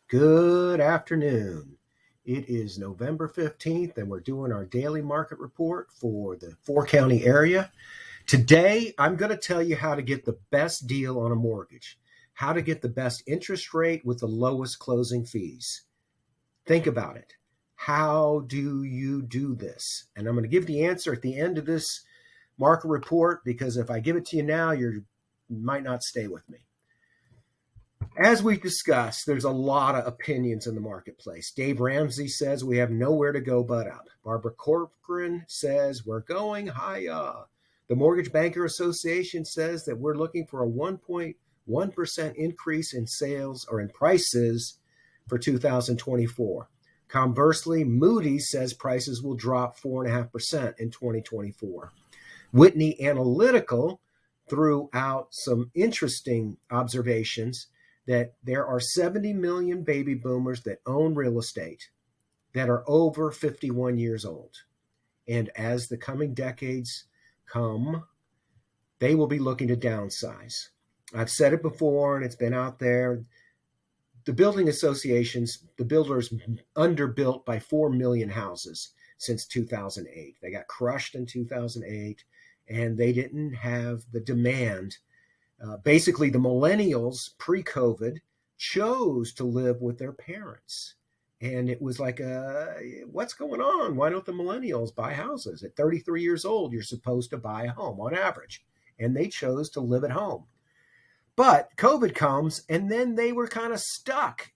Good afternoon. It is November 15th, and we're doing our daily market report for the four-county area. Today, I'm going to tell you how to get the best deal on a mortgage, how to get the best interest rate with the lowest closing fees. Think about it. How do you do this? And I'm going to give the answer at the end of this market report, because if I give it to you now, you might not stay with me. As we've discussed, there's a lot of opinions in the marketplace. Dave Ramsey says we have nowhere to go but up. Barbara Corcoran says we're going higher. The Mortgage Banker Association says that we're looking for a 1.1% increase in sales or in prices for 2024. Conversely, Moody's says prices will drop 4.5% in 2024. Whitney Analytical threw out some interesting observations that there are 70 million baby boomers that own real estate that are over 51 years old. And as the coming decades come, they will be looking to downsize. I've said it before, and it's been out there. The building associations, the builders underbuilt by 4 million houses since 2008. They got crushed in 2008, and they didn't have the demand. Basically, the millennials pre-COVID chose to live with their parents. And it was like, what's going on? Why don't the millennials buy houses? At 33 years old, you're supposed to buy a home on average. And they chose to live at home. But COVID comes, and then they were kind of stuck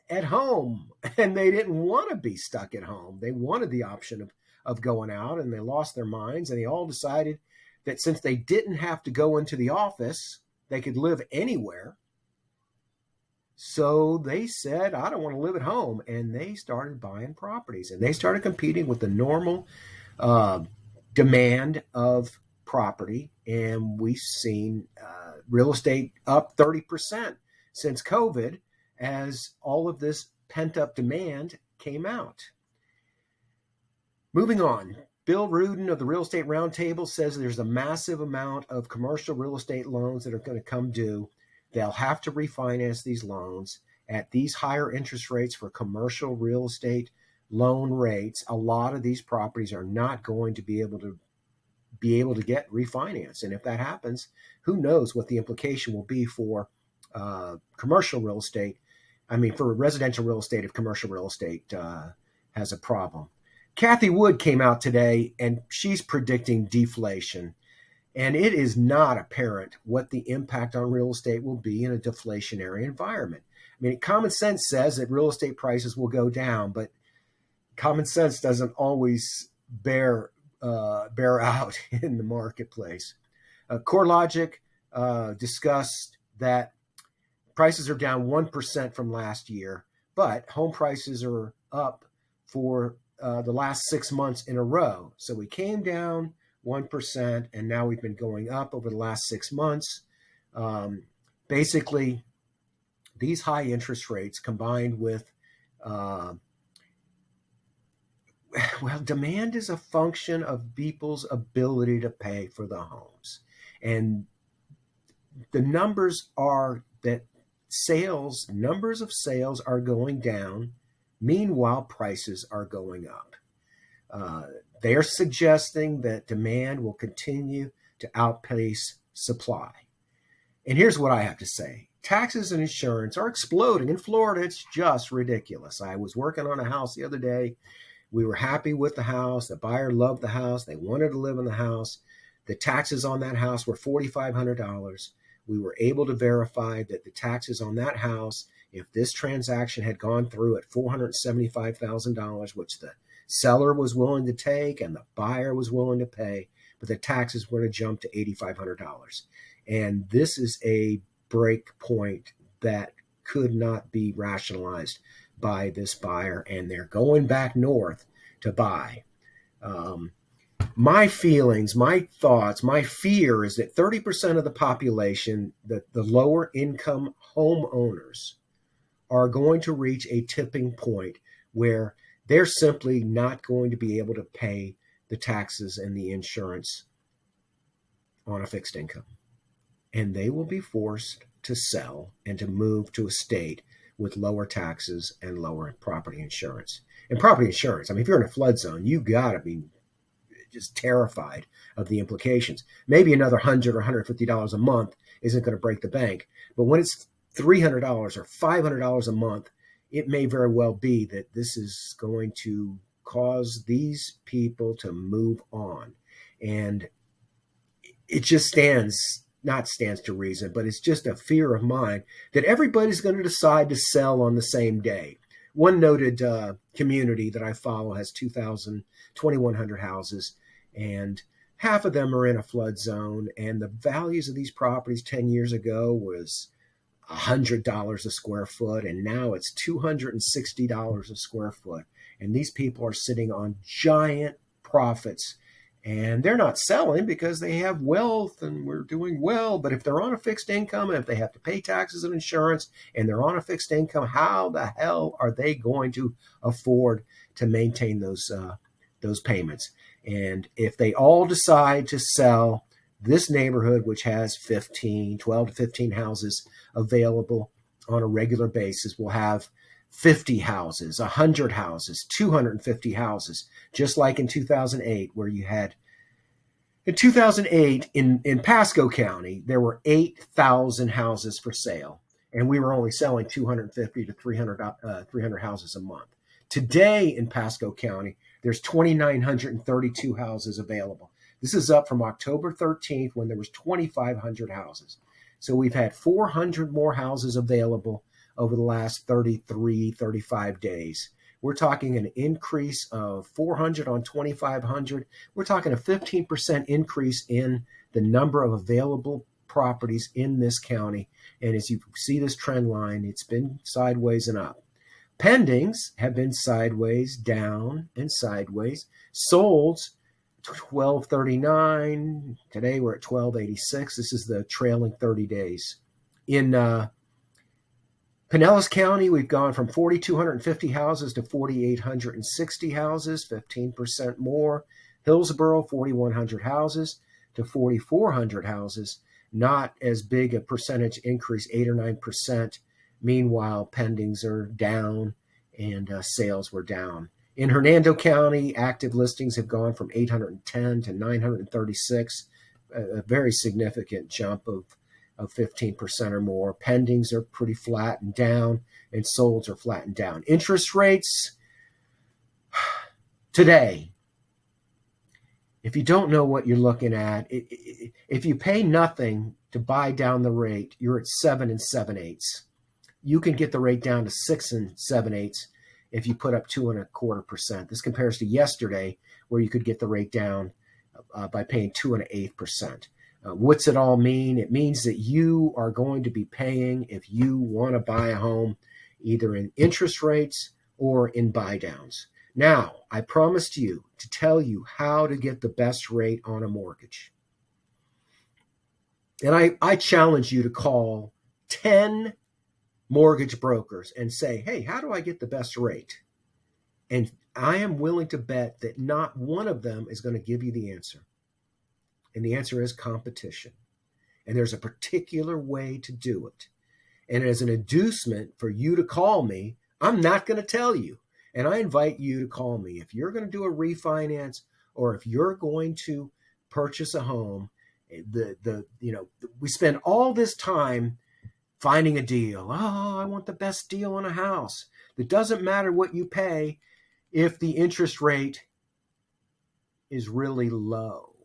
at home. And they didn't want to be stuck at home. They wanted the option of going out, and they lost their minds. And they all decided that since they didn't have to go into the office, they could live anywhere. So they said, I don't want to live at home. And they started buying properties, and they started competing with the normal demand of property. And we've seen real estate up 30% since COVID as all of this pent up demand came out. Moving on. Bill Rudin of the Real Estate Roundtable says there's a massive amount of commercial real estate loans that are going to come due. They'll have to refinance these loans at these higher interest rates for commercial real estate loan rates. A lot of these properties are not going to be able to get refinanced. And if that happens, who knows what the implication will be for commercial real estate. I mean, for residential real estate, if commercial real estate has a problem. Kathy Wood came out today, and she's predicting deflation. And it is not apparent what the impact on real estate will be in a deflationary environment. I mean, common sense says that real estate prices will go down, but common sense doesn't always bear out in the marketplace. CoreLogic discussed that prices are down 1% from last year, but home prices are up for the last 6 months in a row. So we came down 1%, and now we've been going up over the last 6 months. Basically, these high interest rates combined with, demand is a function of people's ability to pay for the homes. And the numbers are that numbers of sales are going down. Meanwhile, prices are going up. They are suggesting that demand will continue to outpace supply. And here's what I have to say. Taxes and insurance are exploding in Florida. It's just ridiculous. I was working on a house the other day. We were happy with the house. The buyer loved the house. They wanted to live in the house. The taxes on that house were $4,500. We were able to verify that the taxes on that house, if this transaction had gone through at $475,000, which the seller was willing to take and the buyer was willing to pay, but the taxes were to jump to $8,500. And this is a break point that could not be rationalized by this buyer, and they're going back north to buy. My feelings, my thoughts, my fear is that 30% of the population, the lower income homeowners, are going to reach a tipping point where they're simply not going to be able to pay the taxes and the insurance on a fixed income. And they will be forced to sell and to move to a state with lower taxes and lower property insurance. And property insurance, I mean, if you're in a flood zone, you got to be just terrified of the implications. Maybe another $100 or $150 a month isn't going to break the bank. But when it's $300 or $500 a month, it may very well be that this is going to cause these people to move on. And it just not stands to reason, but it's just a fear of mine that everybody's going to decide to sell on the same day. One noted community that I follow has 2,100 houses, and half of them are in a flood zone. And the values of these properties 10 years ago was $100 a square foot, and now it's $260 a square foot. And these people are sitting on giant profits, and they're not selling because they have wealth and we're doing well. But if they're on a fixed income and if they have to pay taxes and insurance and they're on a fixed income, how the hell are they going to afford to maintain those payments? And if they all decide to sell, this neighborhood, which has 12 to 15 houses available on a regular basis, will have 50 houses, 100 houses, 250 houses, just like in 2008, where you had, in 2008 in Pasco County, there were 8,000 houses for sale, and we were only selling 250 to 300 houses a month. Today in Pasco County, there's 2,932 houses available. This is up from October 13th when there was 2,500 houses. So we've had 400 more houses available over the last 33, 35 days. We're talking an increase of 400 on 2,500. We're talking a 15% increase in the number of available properties in this county. And as you see this trend line, it's been sideways and up. Pendings have been sideways, down, and sideways. Solds, 1239. Today we're at 1286. This is the trailing 30 days. In Pinellas County, we've gone from 4,250 houses to 4,860 houses, 15% more. Hillsborough, 4,100 houses to 4,400 houses. Not as big a percentage increase, 8 or 9%. Meanwhile, pendings are down and sales were down. In Hernando County, active listings have gone from 810 to 936, a very significant jump of 15% or more. Pendings are pretty flat and down, and solds are flat and down. Interest rates today, if you don't know what you're looking at, if you pay nothing to buy down the rate, you're at 7 7/8. You can get the rate down to 6 7/8 if you put up 2.25%. This compares to yesterday, where you could get the rate down by paying 2.125%. What's it all mean? It means that you are going to be paying, if you want to buy a home, either in interest rates or in buy downs. Now, I promised you to tell you how to get the best rate on a mortgage. And I challenge you to call 10 mortgage brokers and say, hey, how do I get the best rate? And I am willing to bet that not one of them is going to give you the answer. And the answer is competition. And there's a particular way to do it. And as an inducement for you to call me, I'm not going to tell you. And I invite you to call me. If you're going to do a refinance, or if you're going to purchase a home, we spend all this time finding a deal. Oh, I want the best deal on a house. It doesn't matter what you pay if the interest rate is really low.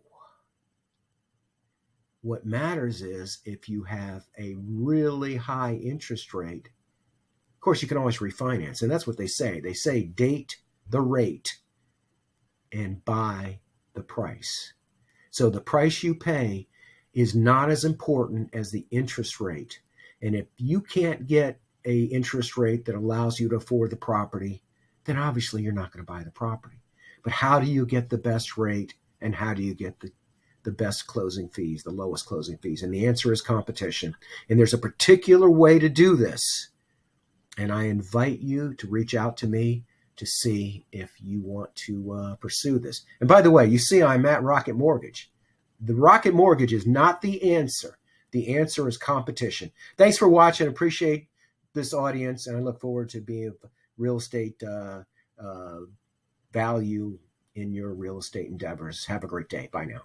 What matters is if you have a really high interest rate. Of course, you can always refinance, and that's what they say. They say date the rate and buy the price. So the price you pay is not as important as the interest rate. And if you can't get an interest rate that allows you to afford the property, then obviously you're not going to buy the property. But how do you get the best rate, and how do you get the best closing fees, the lowest closing fees? And the answer is competition. And there's a particular way to do this. And I invite you to reach out to me to see if you want to pursue this. And by the way, you see I'm at Rocket Mortgage. The Rocket Mortgage is not the answer. The answer is competition. Thanks for watching. Appreciate this audience, and I look forward to being of real estate value in your real estate endeavors. Have a great day. Bye now.